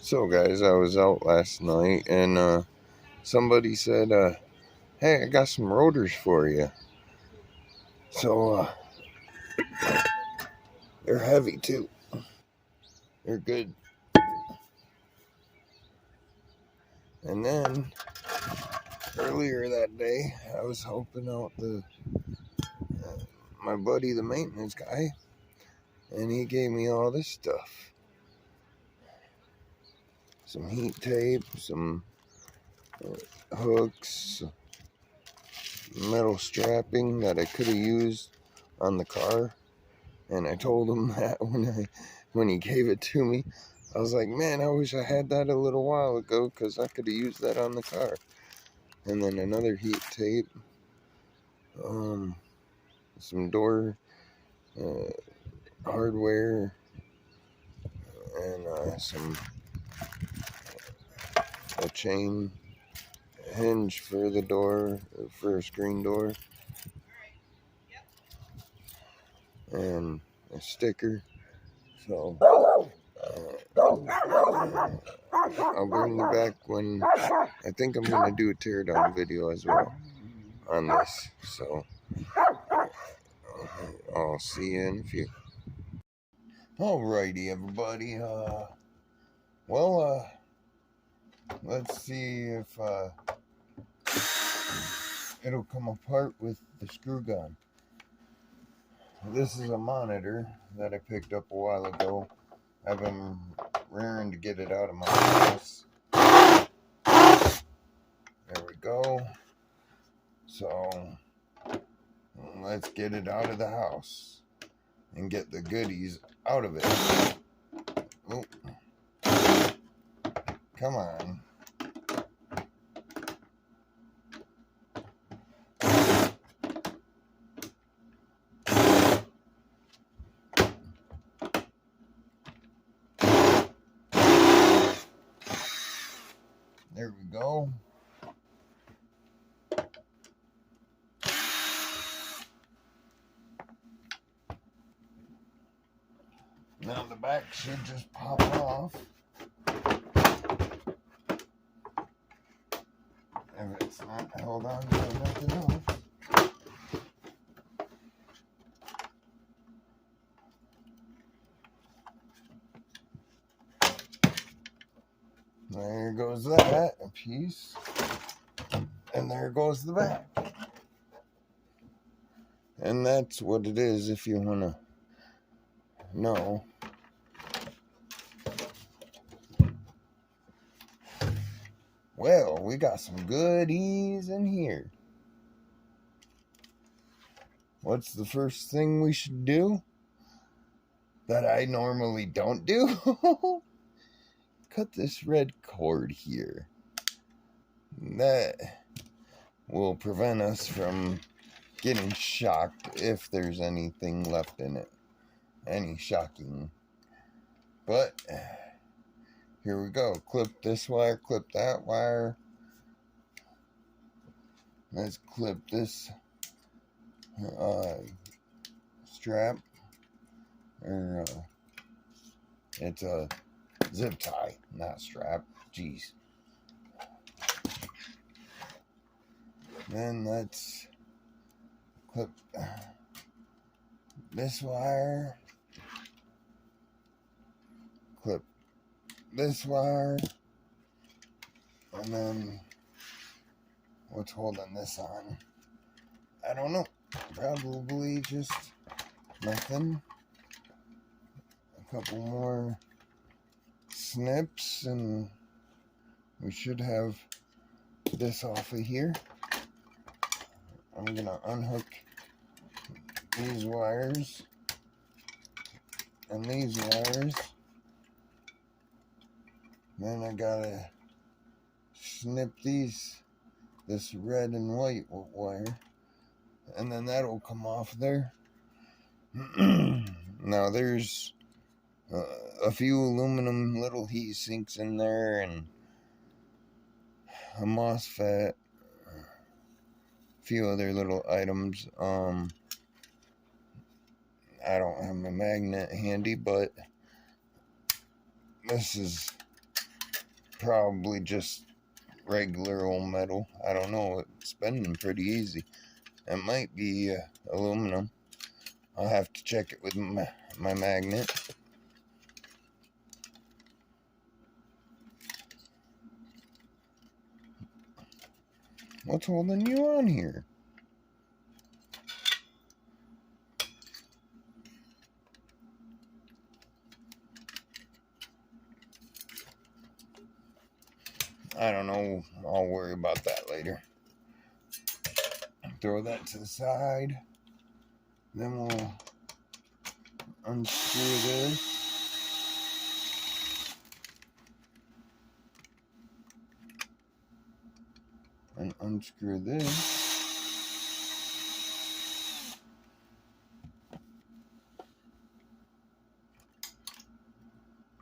So guys, I was out last night and somebody said, hey, I got some rotors for you. So they're heavy too. They're good. And then earlier that day, I was helping out my buddy, the maintenance guy, and he gave me all this stuff. Some heat tape, some hooks, metal strapping that I could have used on the car. And I told him that when he gave it to me, I was like, man, I wish I had that a little while ago because I could have used that on the car. And then another heat tape, some door hardware, and a chain hinge for the door, for a screen door, and a sticker. So I'll bring you back when I think I'm going to do a teardown video as well on this. So I'll see you in a few. Alrighty, everybody. Let's see if it'll come apart with the screw gun. This is a monitor that I picked up a while ago. I've been raring to get it out of my house. There we go. So let's get it out of the house and get the goodies out of it. Oh, come on. There we go. Now the back should just pop off. If it's not held on to nothing else. There goes that piece. And there goes the back. And that's what it is if you want to know. Well, we got some goodies in here. What's the first thing we should do that I normally don't do? Cut this red cord here. That will prevent us from getting shocked if there's anything left in it. Any shocking. But here we go. Clip this wire, clip that wire. Let's clip this strap. Or it's a zip tie, not strap. Jeez. Then let's clip this wire. Clip this wire. And then what's holding this on? I don't know. Probably just nothing. A couple more snips and we should have this off of here. I'm gonna unhook these wires and these wires. Then I gotta snip this red and white wire, and then that'll come off there. Now there's a few aluminum little heat sinks in there and a MOSFET, a few other little items. I don't have my magnet handy, but this is probably just regular old metal. I don't know. It's bending pretty easy. It might be aluminum. I'll have to check it with my magnet. What's holding you on here? I don't know. I'll worry about that later. Throw that to the side. Then we'll unscrew this. And unscrew this.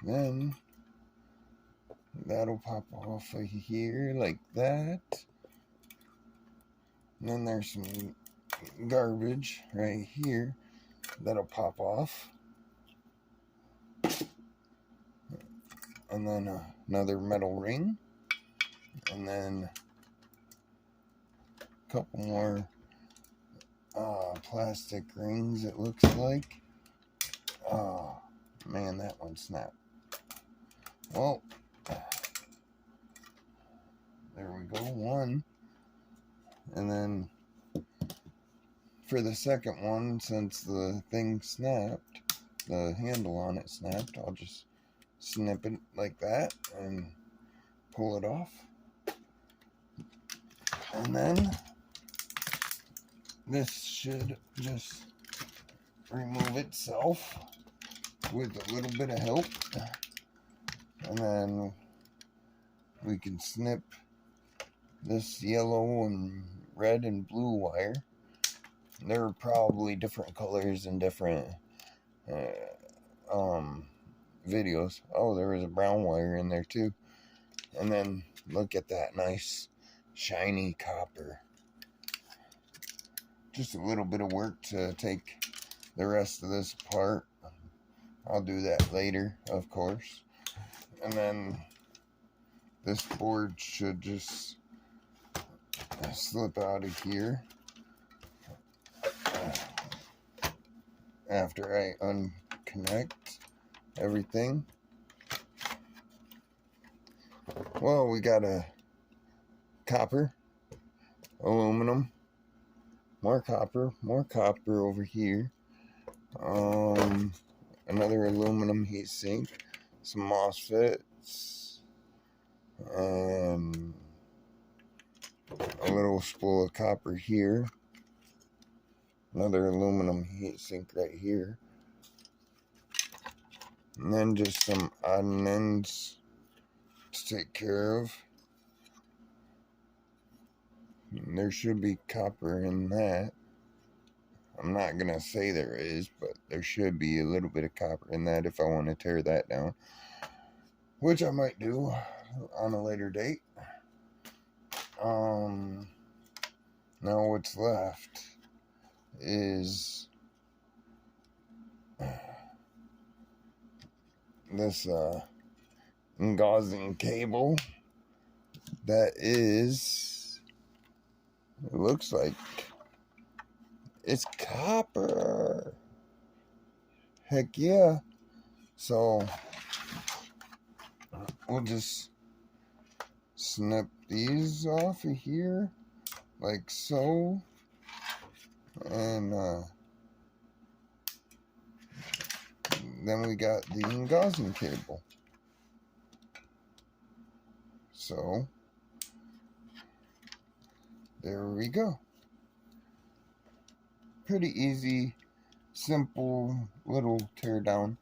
Then that'll pop off of here like that. And then there's some garbage right here that'll pop off. And then another metal ring. And then a couple more plastic rings, it looks like. Oh, man, that one snapped. Well, there we go, one. And then for the second one, since the thing snapped, the handle on it snapped, I'll just snip it like that and pull it off. And then this should just remove itself with a little bit of help. And then we can snip this yellow and red and blue wire. There are probably different colors and different videos. Oh, there was a brown wire in there too. And then look at that nice shiny copper. Just a little bit of work to take the rest of this apart. I'll do that later, of course. And then this board should just slip out of here after I unconnect everything. Well, we got a copper, aluminum, more copper over here, another aluminum heatsink, some MOSFETs, and a little spool of copper here, another aluminum heatsink right here, and then just some odd ends to take care of. There should be copper in that. I'm not gonna say there is, but there should be a little bit of copper in that if I want to tear that down, which I might do on a later date. Now what's left is this Ngazing cable that is, it looks like it's copper. Heck yeah. So we'll just snip these off of here like so, and then we got the Ngazing cable. So there we go. Pretty easy, simple little tear down.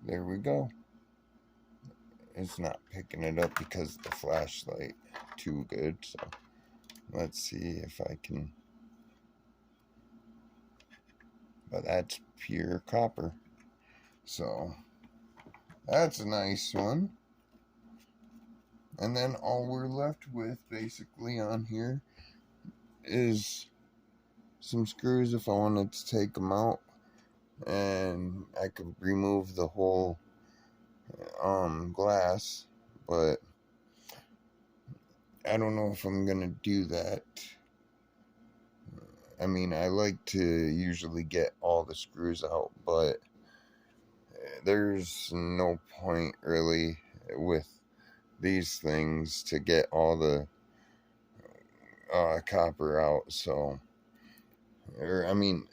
There we go. It's not picking it up because of the flashlight too good, so let's see if I can. But that's pure copper. So that's a nice one. And then all we're left with basically on here is some screws if I wanted to take them out, and I could remove the whole glass, but I don't know if I'm gonna do that. I mean, I like to usually get all the screws out, but there's no point really with these things to get all the copper out. So, or I mean,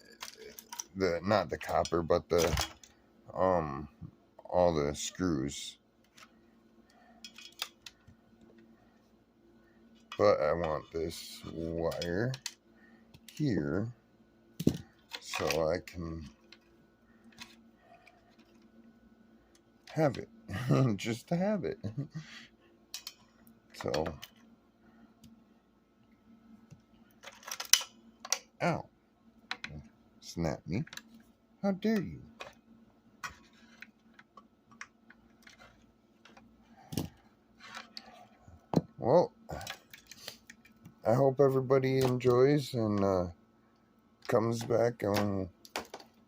not the copper, but the all the screws. But I want this wire here so I can have it, just to have it. So, ow, snap me, how dare you. Well, I hope everybody enjoys and comes back and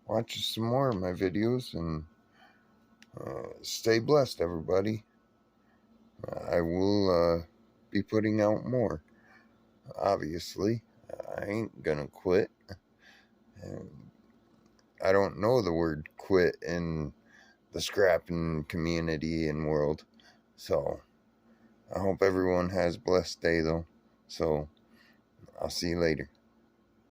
watches some more of my videos, and stay blessed, everybody. I will be putting out more. Obviously, I ain't gonna quit. I don't know the word quit in the scrapping community and world. So, I hope everyone has a blessed day, though. So, I'll see you later.